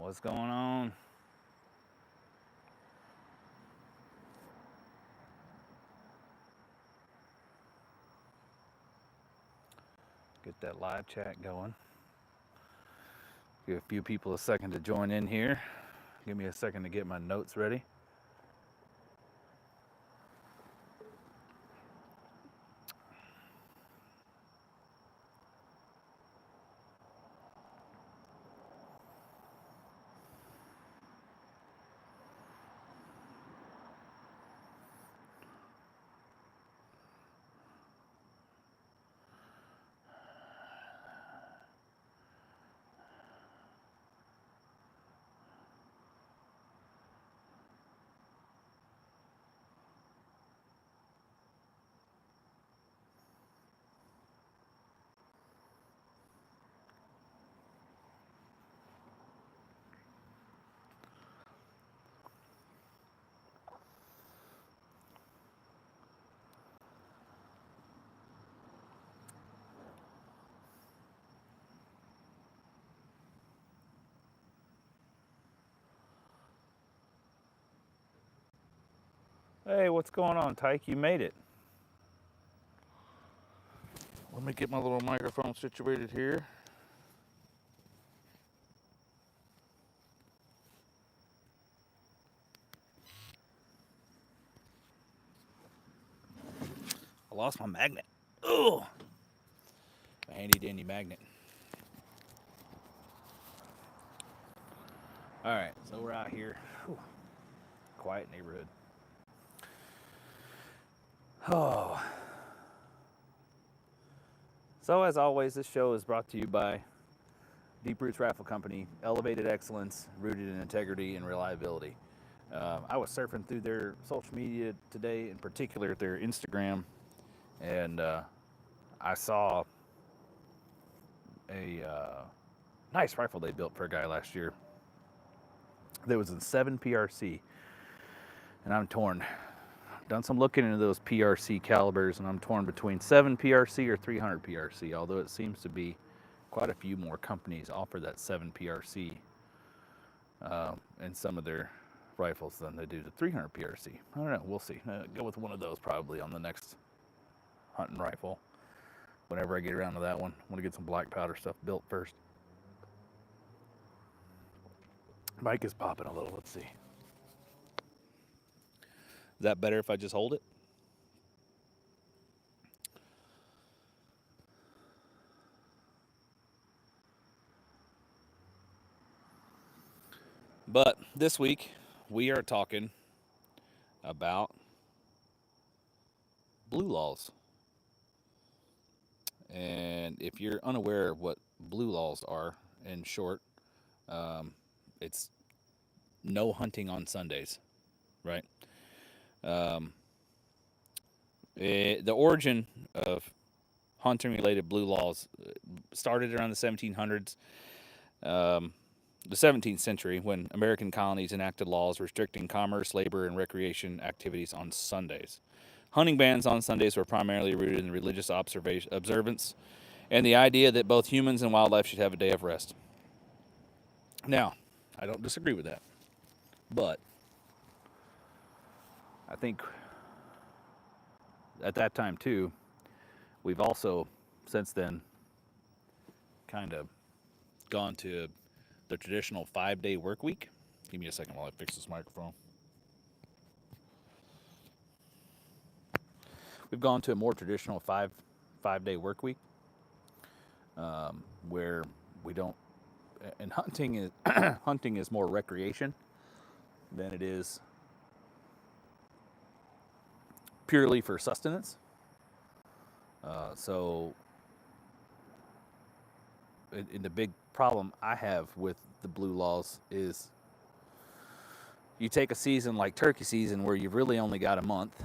What's going on? Get that live chat going. Give a few people a second to join in here. Give me a second to get my notes ready. Hey, what's going on, Tyke? You made it. Let me get my little microphone situated here. I lost my magnet. Oh, a handy dandy magnet. All right, so we're out here. Whew. Quiet neighborhood. Oh. So as always, this show is brought to you by Deep Roots Raffle Company, elevated excellence, rooted in integrity and reliability. I was surfing through their social media today, in particular their Instagram, and I saw a nice rifle they built for a guy last year that was in 7 PRC, and I'm torn. Done some looking into those PRC calibers, and I'm torn between 7 PRC or 300 PRC, although it seems to be quite a few more companies offer that 7 PRC in some of their rifles than they do the 300 PRC. I don't know. We'll see. Go with one of those probably on the next hunting rifle. Whenever I get around to that one, I want to get some black powder stuff built first. Mic is popping a little. Let's see. Is that better if I just hold it? But this week, we are talking about blue laws. And if you're unaware of what blue laws are, in short, it's no hunting on Sundays, right? The origin of hunting-related blue laws started around the 1700s, the 17th century, when American colonies enacted laws restricting commerce, labor, and recreation activities on Sundays. Hunting bans on Sundays were primarily rooted in religious observance and the idea that both humans and wildlife should have a day of rest. Now, I don't disagree with that, but I think at that time too, we've also since then kind of gone to the traditional 5-day work week. Give me a second while I fix this microphone. We've gone to a more traditional five-day work week, where we don't. And hunting is more recreation than it is purely for sustenance. So, the big problem I have with the blue laws is you take a season like turkey season where you've really only got a month,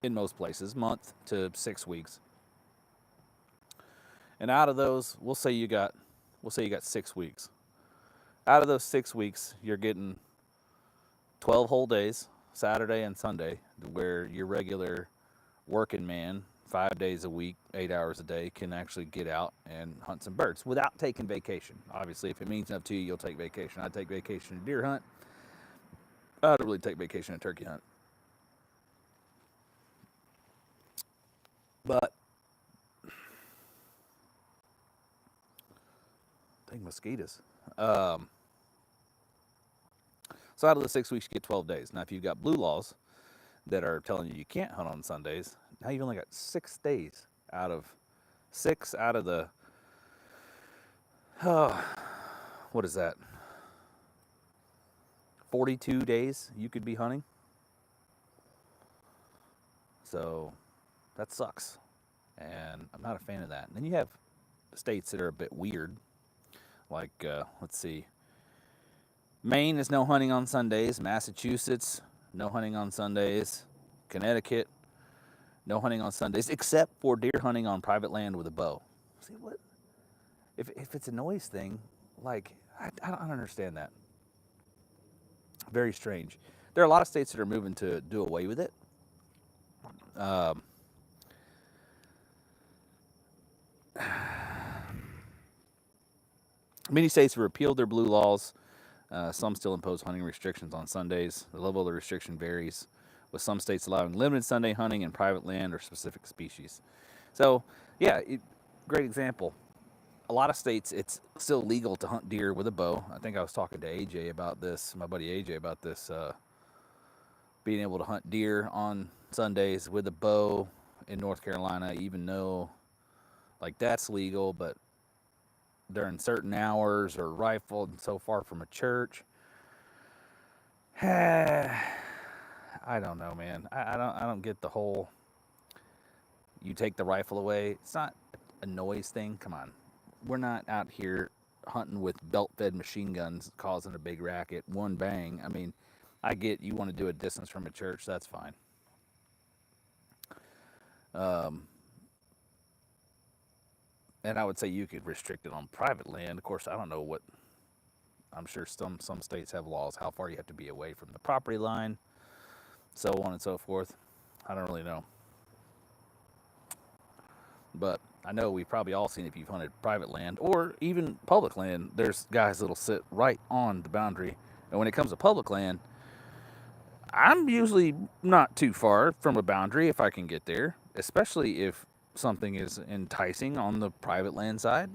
in most places, month to 6 weeks. And out of those, we'll say you got 6 weeks. Out of those 6 weeks, you're getting 12 whole days, Saturday and Sunday, where your regular working man 5 days a week, 8 hours a day, can actually get out and hunt some birds without taking vacation. Obviously, if it means enough to you, you'll take vacation. I'd take vacation to deer hunt. I'd really take vacation to turkey hunt. But dang mosquitoes. So out of the 6 weeks, you get 12 days. Now, if you've got blue laws that are telling you you can't hunt on Sundays, now you've only got 6 days out of the, what is that? 42 days you could be hunting. So that sucks. And I'm not a fan of that. And then you have states that are a bit weird. Like, let's see. Maine is no hunting on Sundays. Massachusetts, no hunting on Sundays. Connecticut, no hunting on Sundays, except for deer hunting on private land with a bow. See, what? If it's a noise thing, like, I don't understand that. Very strange. There are a lot of states that are moving to do away with it. Many states have repealed their blue laws. Some still impose hunting restrictions on Sundays. The level of the restriction varies, with some states allowing limited Sunday hunting in private land or specific species. So, yeah, great example. A lot of states, it's still legal to hunt deer with a bow. I think I was talking to AJ about this, my buddy AJ, about this, being able to hunt deer on Sundays with a bow in North Carolina, even though, like, that's legal, but during certain hours or rifled and so far from a church. I don't know, man. I don't get the whole, you take the rifle away. It's not a noise thing. Come on. We're not out here hunting with belt-fed machine guns causing a big racket. One bang. I mean, I get you want to do a distance from a church. That's fine. And I would say you could restrict it on private land. Of course, I don't know what, I'm sure some states have laws how far you have to be away from the property line, so on and so forth. I don't really know. But I know we've probably all seen, if you've hunted private land or even public land, there's guys that'll sit right on the boundary. And when it comes to public land, I'm usually not too far from a boundary if I can get there, especially if something is enticing on the private land side.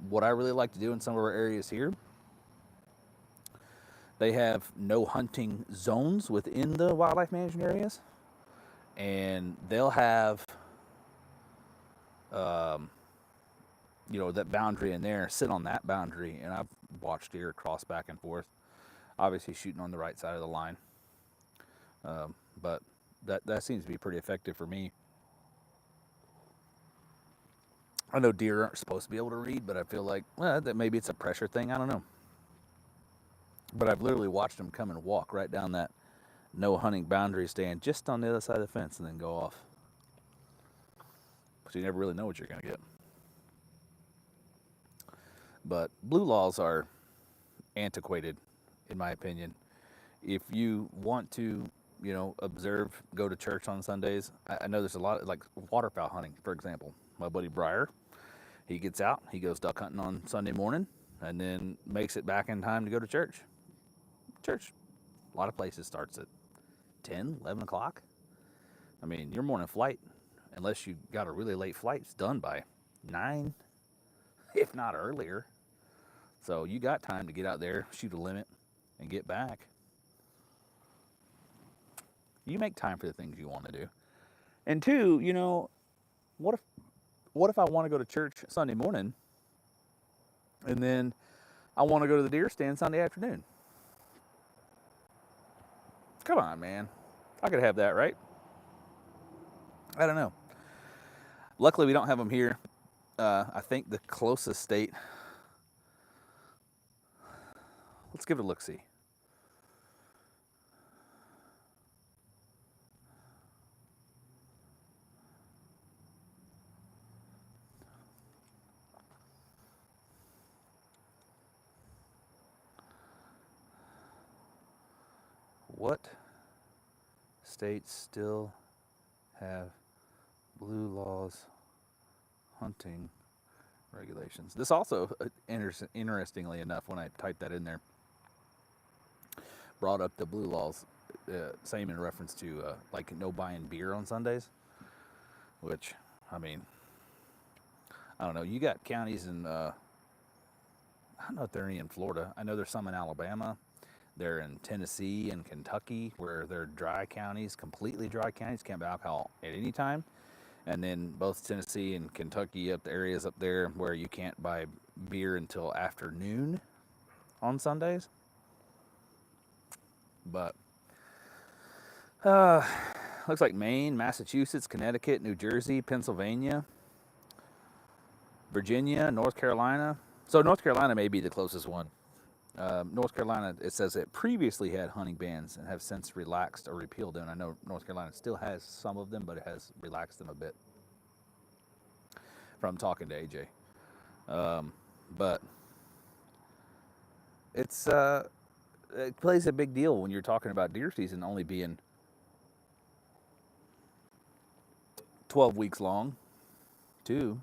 What I really like to do in some of our areas here, they have no hunting zones within the wildlife management areas, and they'll have that boundary in there, sit on that boundary, and I've watched deer cross back and forth, obviously shooting on the right side of the line. But that seems to be pretty effective for me. I know deer aren't supposed to be able to read, but I feel like, that maybe it's a pressure thing. I don't know. But I've literally watched them come and walk right down that no hunting boundary, stand just on the other side of the fence, and then go off. So you never really know what you're going to get. But blue laws are antiquated, in my opinion. If you want to, observe, go to church on Sundays, I know there's a lot of, like, waterfowl hunting, for example. My buddy Briar, he gets out, he goes duck hunting on Sunday morning, and then makes it back in time to go to church. Church, a lot of places starts at 10, 11 o'clock. I mean, your morning flight, unless you got a really late flight, it's done by 9, if not earlier. So you got time to get out there, shoot a limit, and get back. You make time for the things you want to do. And two, what if I want to go to church Sunday morning, and then I want to go to the deer stand Sunday afternoon? Come on, man. I could have that, right? I don't know. Luckily, we don't have them here. I think the closest state, let's give it a look-see. What states still have Blue laws, hunting regulations. This also, interestingly enough, when I typed that in there, brought up the blue laws, same in reference to like no buying beer on Sundays, which, I mean, I don't know. You got counties in, I don't know if they're any in Florida. I know there's some in Alabama. They're in Tennessee and Kentucky, where they're dry counties, completely dry counties, can't buy alcohol at any time. And then both Tennessee and Kentucky, up the areas up there where you can't buy beer until afternoon on Sundays. But looks like Maine, Massachusetts, Connecticut, New Jersey, Pennsylvania, Virginia, North Carolina. So North Carolina may be the closest one. North Carolina, it says it previously had hunting bans and have since relaxed or repealed them. I know North Carolina still has some of them, but it has relaxed them a bit from talking to AJ. But it plays a big deal when you're talking about deer season only being 12 weeks long, 2-3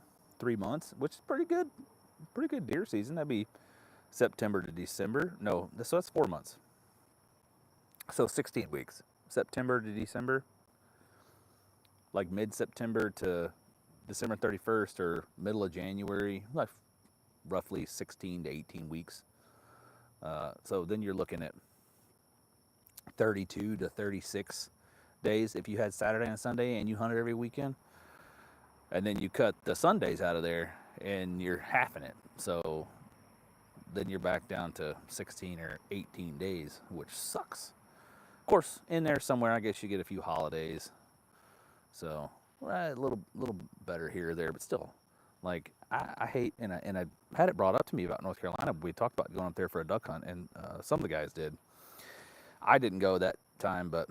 months, which is pretty good deer season. That'd be September to December. No, so that's 4 months. So 16 weeks. September to December, like mid-September to December 31st or middle of January, like roughly 16 to 18 weeks. So then you're looking at 32 to 36 days if you had Saturday and Sunday and you hunted every weekend. And then you cut the Sundays out of there and you're halving it. So then you're back down to 16 or 18 days, which sucks. Of course, in there somewhere, I guess you get a few holidays. So a little better here or there, but still, like I hate, and I had it brought up to me about North Carolina. We talked about going up there for a duck hunt, and some of the guys did. I didn't go that time, but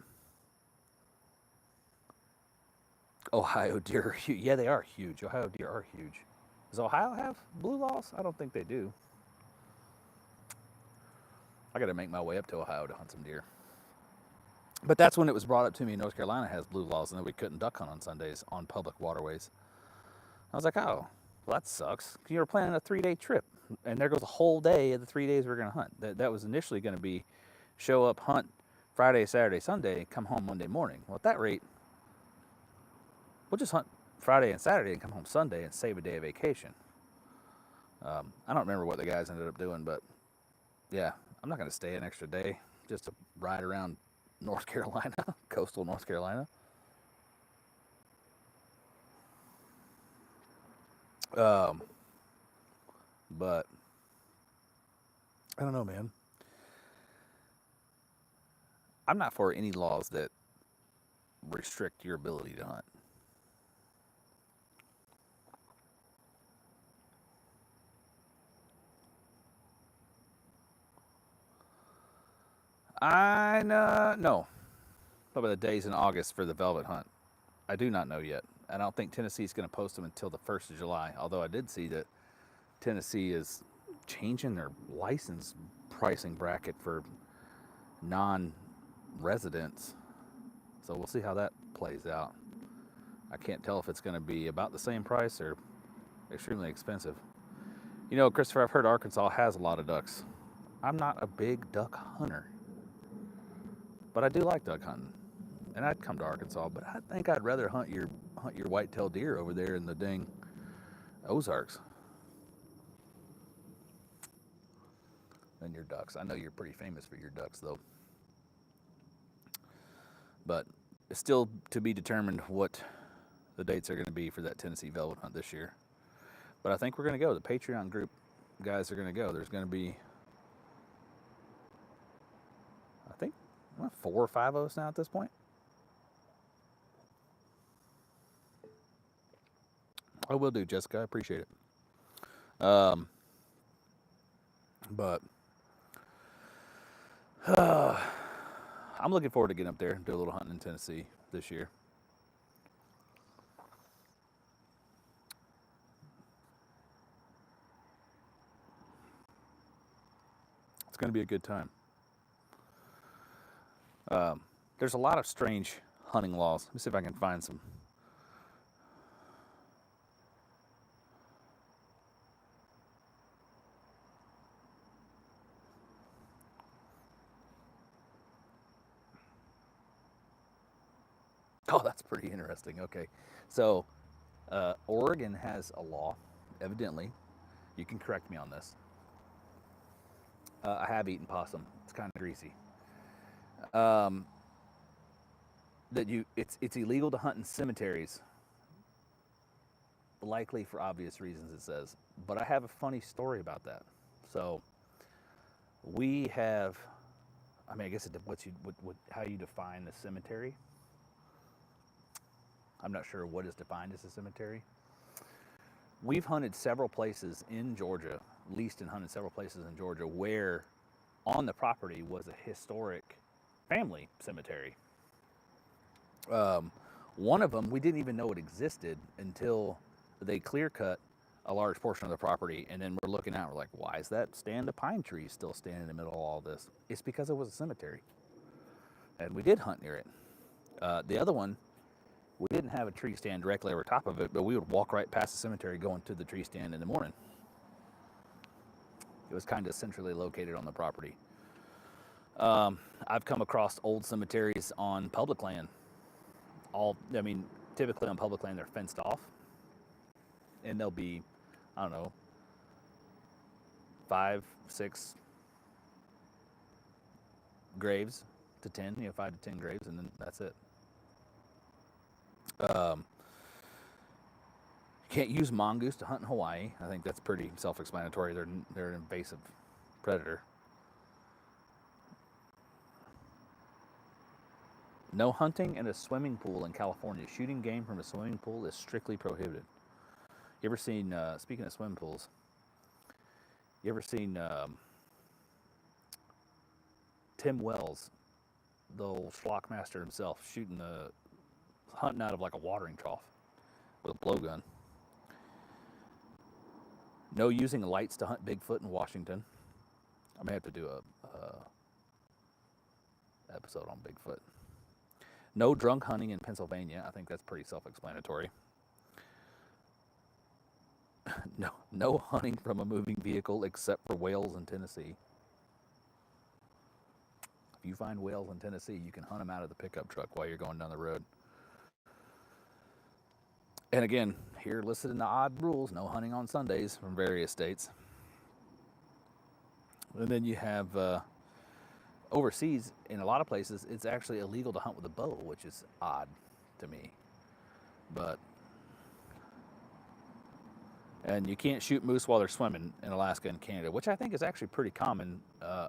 Ohio deer are huge. Yeah, they are huge. Ohio deer are huge. Does Ohio have blue laws? I don't think they do. I got to make my way up to Ohio to hunt some deer. But that's when it was brought up to me. North Carolina has blue laws, and that we couldn't duck hunt on Sundays on public waterways. I was like, oh, well, that sucks. You were planning a 3-day trip, and there goes a whole day of the 3 days we're going to hunt. That was initially going to be show up, hunt Friday, Saturday, Sunday, come home Monday morning. Well, at that rate, we'll just hunt Friday and Saturday and come home Sunday and save a day of vacation. I don't remember what the guys ended up doing, but yeah, I'm not going to stay an extra day just to ride around North Carolina, coastal North Carolina. But I don't know, man. I'm not for any laws that restrict your ability to hunt. I know. What about the days in August for the velvet hunt? I do not know yet. I don't think Tennessee's going to post them until the 1st of July, although I did see that Tennessee is changing their license pricing bracket for non-residents. So we'll see how that plays out. I can't tell if it's going to be about the same price or extremely expensive. You know, Christopher, I've heard Arkansas has a lot of ducks. I'm not a big duck hunter, but I do like duck hunting. And I'd come to Arkansas, but I think I'd rather hunt your white-tailed deer over there in the dang Ozarks than your ducks. I know you're pretty famous for your ducks, though. But it's still to be determined what the dates are going to be for that Tennessee velvet hunt this year. But I think we're going to go. The Patreon group guys are going to go. There's going to be, I think, 4 or 5 of us now at this point. I will do, Jessica. I appreciate it. But I'm looking forward to getting up there and do a little hunting in Tennessee this year. It's going to be a good time. There's a lot of strange hunting laws. Let me see if I can find some Oh, that's pretty interesting. Okay. So, Oregon has a law, evidently. You can correct me on this. I have eaten possum. It's kind of greasy. Um, that it's illegal to hunt in cemeteries, likely for obvious reasons. It says, but I have a funny story about that. So we have, I mean, I guess how you define the cemetery. I'm not sure what is defined as a cemetery. We've hunted several places in Georgia, leased and hunted several places in Georgia where on the property was a historic family cemetery. Um, One of them, we didn't even know it existed until they clear cut a large portion of the property. And then we're looking out, we're like, why is that stand of pine trees still standing in the middle of all this? It's because it was a cemetery. And we did hunt near it. The other one, we didn't have a tree stand directly over top of it, but we would walk right past the cemetery going to the tree stand in the morning. It was kind of centrally located on the property. I've come across old cemeteries on public land. Typically on public land, they're fenced off. And there'll be, I don't know, 5, 6 graves to 10, 5 to 10 graves, and then that's it. Can't use mongoose to hunt in Hawaii. I think that's pretty self-explanatory. They're an invasive predator. No hunting in a swimming pool in California. Shooting game from a swimming pool is strictly prohibited. You ever seen, speaking of swimming pools, you ever seen Tim Wells, the old schlockmaster himself, hunting out of like a watering trough with a blowgun? No using lights to hunt Bigfoot in Washington. I may have to do a episode on Bigfoot. No drunk hunting in Pennsylvania. I think that's pretty self-explanatory. No hunting from a moving vehicle except for whales in Tennessee. If you find whales in Tennessee, you can hunt them out of the pickup truck while you're going down the road. And again, here listed in the odd rules, no hunting on Sundays from various states. And then you have overseas, in a lot of places, it's actually illegal to hunt with a bow, which is odd to me. And you can't shoot moose while they're swimming in Alaska and Canada, which I think is actually pretty common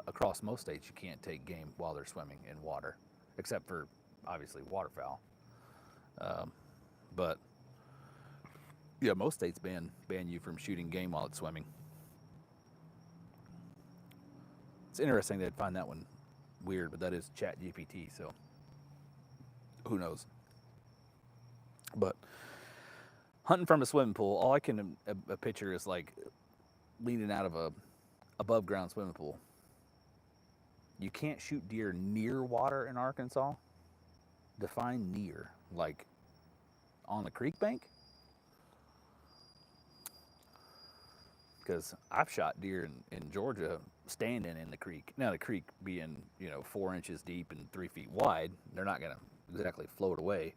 across most states. You can't take game while they're swimming in water, except for, obviously, waterfowl. But yeah, most states ban you from shooting game while it's swimming. It's interesting they'd find that one weird, but that is ChatGPT, so who knows? But hunting from a swimming pool, all I can picture is like leaning out of a above ground swimming pool. You can't shoot deer near water in Arkansas. Define near, like on the creek bank? Because I've shot deer in Georgia standing in the creek. Now the creek being 4 inches deep and 3 feet wide, they're not gonna exactly float away.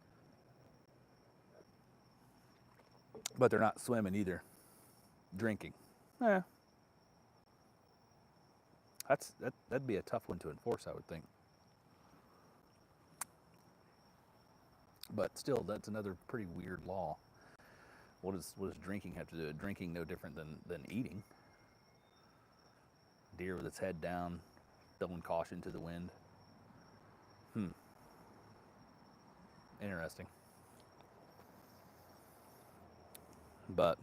But they're not swimming either. Drinking. That'd be a tough one to enforce, I would think. But still, that's another pretty weird law. What does drinking have to do with it? Drinking no different than eating. Deer with its head down, throwing caution to the wind. Interesting. But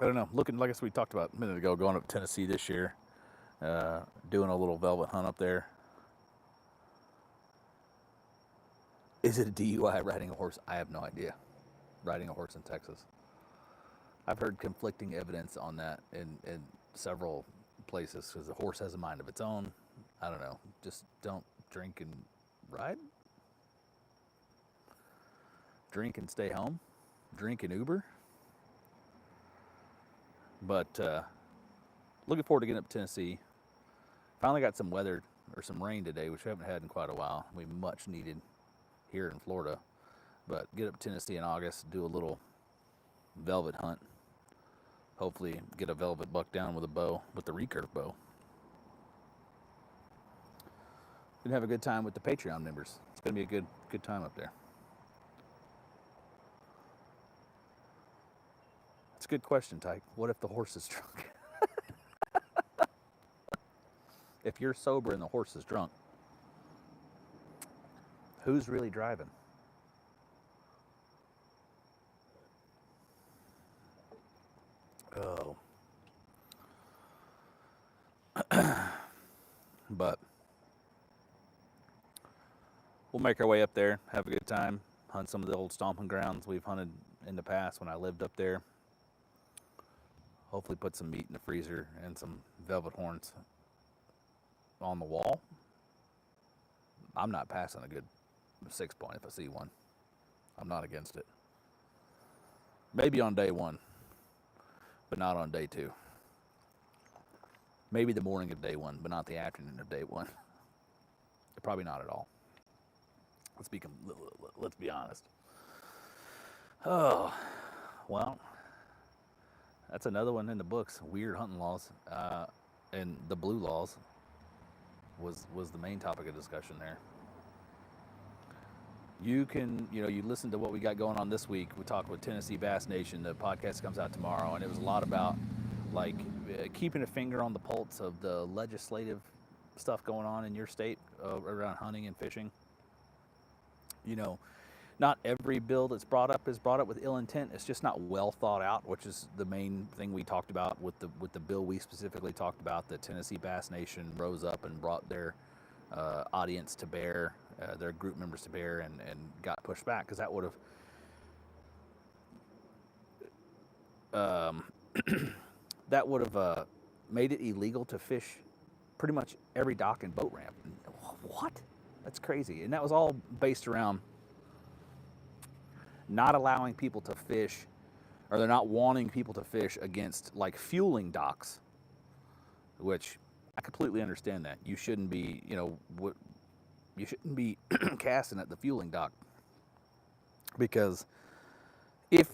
I don't know. Looking, like we talked about a minute ago, going up to Tennessee this year, doing a little velvet hunt up there. Is it a DUI riding a horse? I have no idea. Riding a horse in Texas. I've heard conflicting evidence on that in several places because the horse has a mind of its own. I don't know. Just don't drink and ride. Drink and stay home. Drink and Uber. But looking forward to getting up to Tennessee. Finally got some weather or some rain today, which we haven't had in quite a while. We much needed here in Florida. But get up to Tennessee in August, do a little velvet hunt. Hopefully get a velvet buck down with a bow, with the recurve bow. Gonna have a good time with the Patreon members. It's gonna be a good time up there. It's a good question, Tyke. What if the horse is drunk? If you're sober and the horse is drunk, who's really driving? Oh. But we'll make our way up there, have a good time, hunt some of the old stomping grounds we've hunted in the past when I lived up there. Hopefully put some meat in the freezer and some velvet horns on the wall. I'm not passing a good 6-point if I see one. I'm not against it. Maybe on day 1, but not on day 2. Maybe the morning of day 1, but not the afternoon of day 1. Probably not at all. Let's be honest. Oh, well, that's another one in the books. Weird hunting laws, and the blue laws was the main topic of discussion there. You can, you listen to what we got going on this week. We talked with Tennessee Bass Nation. The podcast comes out tomorrow, and it was a lot about keeping a finger on the pulse of the legislative stuff going on in your state around hunting and fishing. Not every bill that's brought up is brought up with ill intent. It's just not well thought out, which is the main thing we talked about with the bill we specifically talked about. The Tennessee Bass Nation rose up and brought their audience to bear, their group members to bear, and got pushed back because that would have made it illegal to fish pretty much every dock and boat ramp. What? That's crazy. And that was all based around not allowing people to fish, or they're not wanting people to fish against fueling docks, which I completely understand that. You shouldn't be, you shouldn't be casting at the fueling dock, because if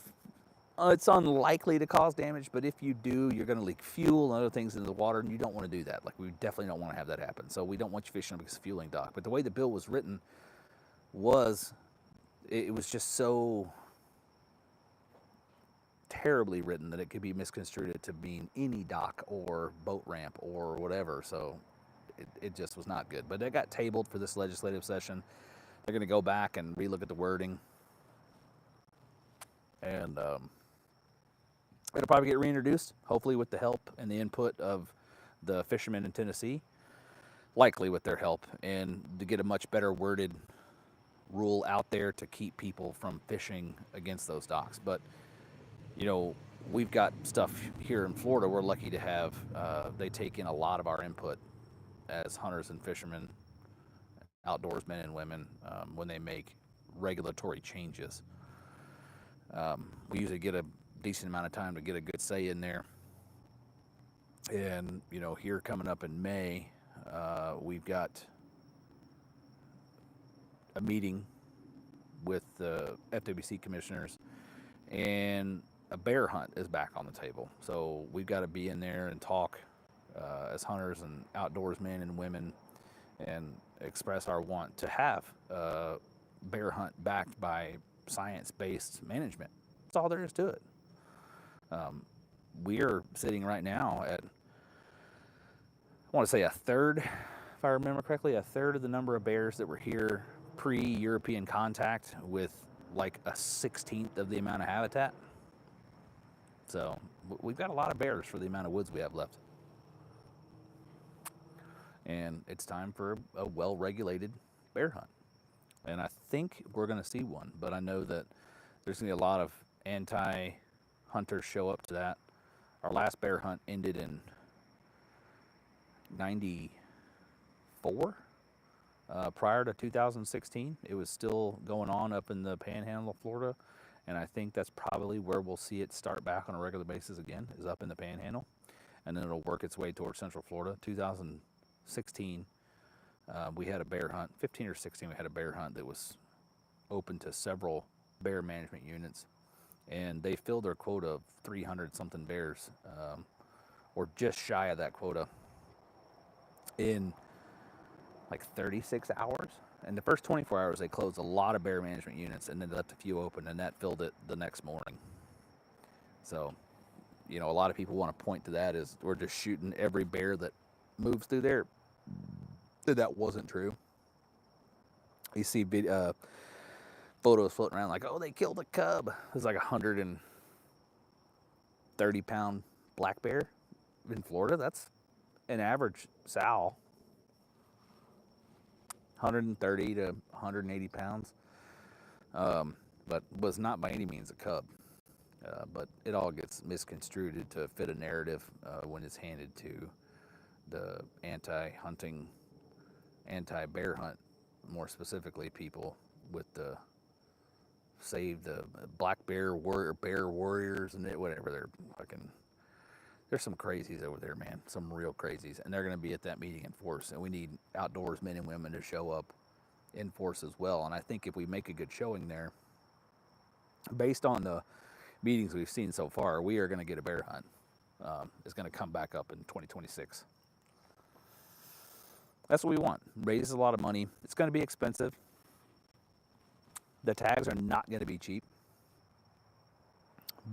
it's unlikely to cause damage, but if you do, you're going to leak fuel and other things into the water, and you don't want to do that. We definitely don't want to have that happen. So we don't want you fishing because of fueling dock. But the way the bill was written it was just so terribly written that it could be misconstrued to mean any dock or boat ramp or whatever. So it just was not good. But it got tabled for this legislative session. They're going to go back and relook at the wording. And it'll probably get reintroduced, hopefully with the help and the input of the fishermen in Tennessee, likely with their help, and to get a much better worded rule out there to keep people from fishing against those docks. But, we've got stuff here in Florida. We're lucky to have, they take in a lot of our input as hunters and fishermen, outdoorsmen and women, when they make regulatory changes. We usually get a decent amount of time to get a good say in there. And, here coming up in May, we've got a meeting with the FWC commissioners, and a bear hunt is back on the table. So we've got to be in there and talk as hunters and outdoorsmen and women, and express our want to have a bear hunt backed by science-based management. That's all there is to it. We are sitting right now at, I want to say a third, if I remember correctly, a third of the number of bears that were here pre-European contact, with a 16th of the amount of habitat. So we've got a lot of bears for the amount of woods we have left. And it's time for a well-regulated bear hunt. And I think we're going to see one, but I know that there's going to be a lot of anti-hunters show up to that. Our last bear hunt ended in 94. Prior to 2016, it was still going on up in the panhandle of Florida, and I think that's probably where we'll see it start back on a regular basis again, is up in the panhandle, and then it'll work its way towards Central Florida. 2016, we had a bear hunt. 15 or 16, we had a bear hunt that was open to several bear management units, and they filled their quota of 300 something bears, or just shy of that quota, in like 36 hours. And the first 24 hours, they closed a lot of bear management units, and then left a few open, and that filled it the next morning. So, a lot of people want to point to that as we're just shooting every bear that moves through there. That wasn't true. You see photos floating around like, oh, they killed a cub. It was like 130-pound black bear in Florida. That's an average sow, 130 to 180 pounds, but was not by any means a cub. But it all gets misconstrued to fit a narrative when it's handed to the anti-hunting, anti-bear hunt, more specifically people with the save the black bear warriors and whatever. They're fucking, there's some crazies over there, man, some real crazies, and they're going to be at that meeting in force, and we need outdoors men and women to show up in force as well. And I think if we make a good showing there, based on the meetings we've seen so far, we are going to get a bear hunt. It's going to come back up in 2026. That's what we want. Raises a lot of money. It's going to be expensive. The tags are not going to be cheap,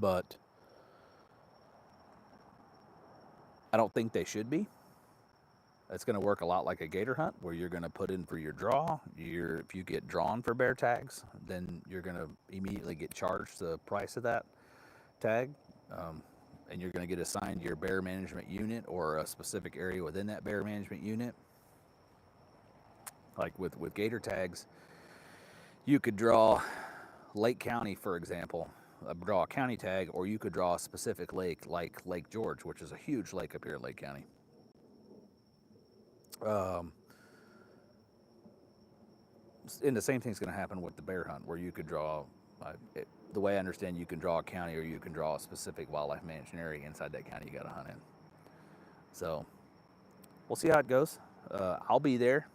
but I don't think they should be. It's going to work a lot like a gator hunt, where you're going to put in for your draw. If you get drawn for bear tags, then you're going to immediately get charged the price of that tag, and you're going to get assigned your bear management unit or a specific area within that bear management unit. Like with gator tags, you could draw Lake County, for example, draw a county tag, or you could draw a specific lake like Lake George, which is a huge lake up here in Lake County. And the same thing's going to happen with the bear hunt, where you could draw, the way I understand, you can draw a county, or you can draw a specific wildlife management area inside that county you got to hunt in. So we'll see how it goes. I'll be there.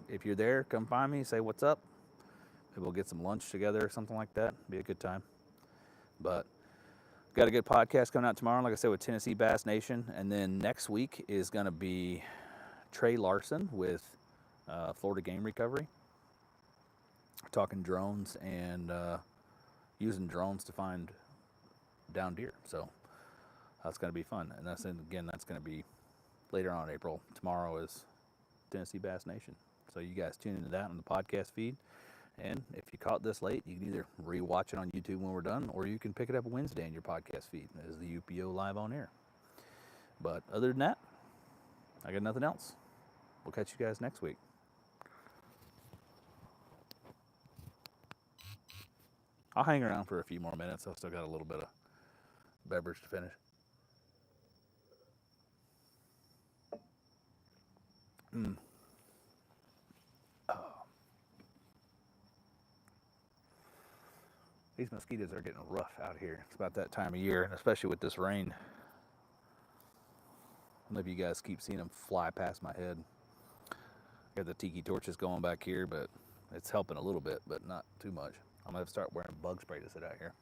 If you're there, come find me, say what's up. Maybe we'll get some lunch together or something like that. Be a good time. But got a good podcast coming out tomorrow, like I said, with Tennessee Bass Nation. And then next week is going to be Trey Larson with Florida Game Recovery, talking drones and using drones to find down deer. So that's going to be fun. And that's going to be later on in April. Tomorrow is Tennessee Bass Nation. So you guys tune into that on the podcast feed. And if you caught this late, you can either re-watch it on YouTube when we're done, or you can pick it up Wednesday in your podcast feed as the UPO live on air. But other than that, I got nothing else. We'll catch you guys next week. I'll hang around for a few more minutes. I've still got a little bit of beverage to finish. These mosquitoes are getting rough out here. It's about that time of year, and especially with this rain. I don't know if you guys keep seeing them fly past my head. Got the tiki torches going back here, but it's helping a little bit, but not too much. I'm going to start wearing bug spray to sit out here.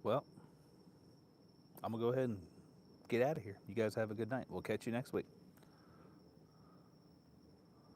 Well, I'm going to go ahead and get out of here. You guys have a good night. We'll catch you next week.